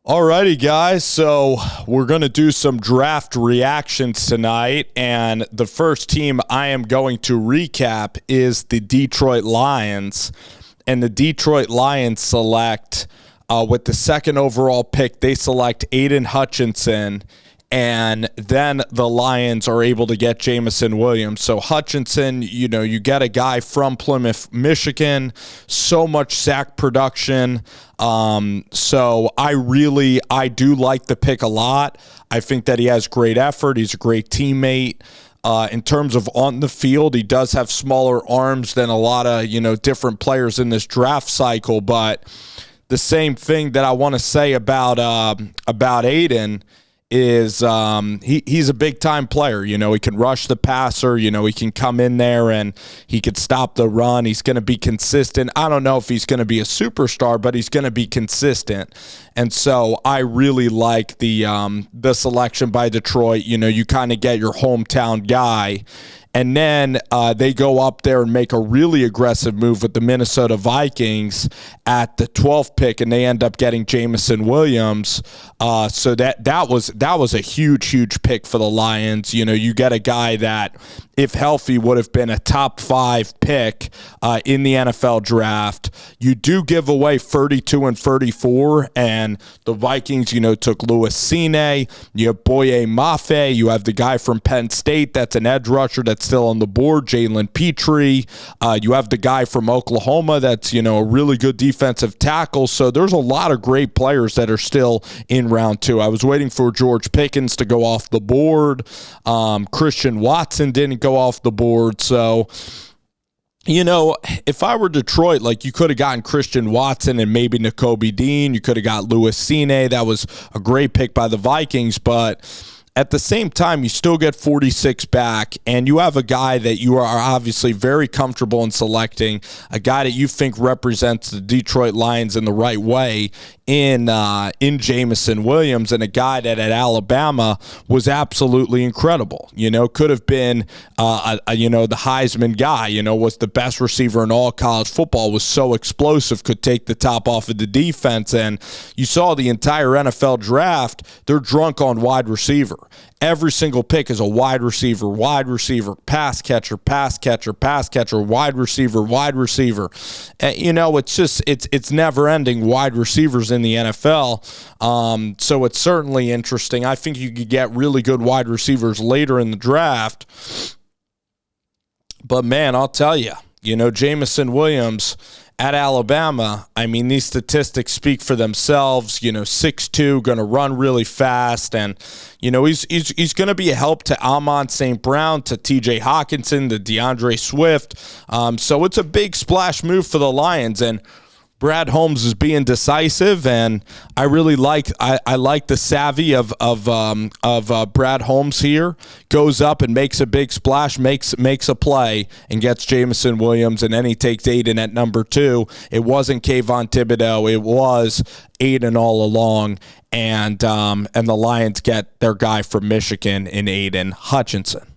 Alrighty, guys. So we're going to do some draft reactions tonight. And the first team I am going to recap is the Detroit Lions. And the Detroit Lions select, with the second overall pick, they select Aidan Hutchinson. And then the Lions are able to get Jameson Williams. So Hutchinson, you get a guy from Plymouth, Michigan, so much sack production. So I do like the pick a lot. I think that he has great effort. He's a great teammate. In terms of on the field, he does have smaller arms than a lot of, different players in this draft cycle. But the same thing that I want to say about Aidan is he's a big-time player. He can rush the passer. He can come in there and he could stop the run. He's going to be consistent. I don't know if he's going to be a superstar, but he's going to be consistent. And so I really like the selection by Detroit. You kind of get your hometown guy. And then they go up there and make a really aggressive move with the Minnesota Vikings at the 12th pick, and they end up getting Jameson Williams. So that was a huge pick for the Lions. You get a guy that, if healthy, would have been a top 5 pick in the NFL draft. You do give away 32 and 34, and the Vikings, took Louis Cine. You have Boye Mafe. You have the guy from Penn State that's an edge rusher that's still on the board, Jalen Petrie. You have the guy from Oklahoma that's, a really good defensive tackle. So there's a lot of great players that are still in round 2. I was waiting for George Pickens to go off the board. Christian Watson didn't go off the board. So, if I were Detroit, you could have gotten Christian Watson and maybe Nakobe Dean. You could have got Louis Cine. That was a great pick by the Vikings, but at the same time, you still get 46 back, and you have a guy that you are obviously very comfortable in selecting, a guy that you think represents the Detroit Lions in the right way in Jameson Williams, and a guy that at Alabama was absolutely incredible. Could have been the Heisman guy. Was the best receiver in all college football. Was so explosive, could take the top off of the defense, and you saw the entire NFL draft. They're drunk on wide receiver. Every single pick is a wide receiver, pass catcher, wide receiver. It's never ending wide receivers in the NFL. So it's certainly interesting. I think you could get really good wide receivers later in the draft. But man, I'll tell you, Jameson Williams at Alabama, these statistics speak for themselves. 6'2", going to run really fast, and he's going to be a help to Amon St. Brown, to T.J. Hutchinson, to DeAndre Swift. So it's a big splash move for the Lions, and Brad Holmes is being decisive, and I really like the savvy of Brad Holmes here. Goes up and makes a big splash, makes a play, and gets Jameson Williams, and then he takes Aidan at number 2. It wasn't Kayvon Thibodeau, it was Aidan all along, and the Lions get their guy from Michigan in Aidan Hutchinson.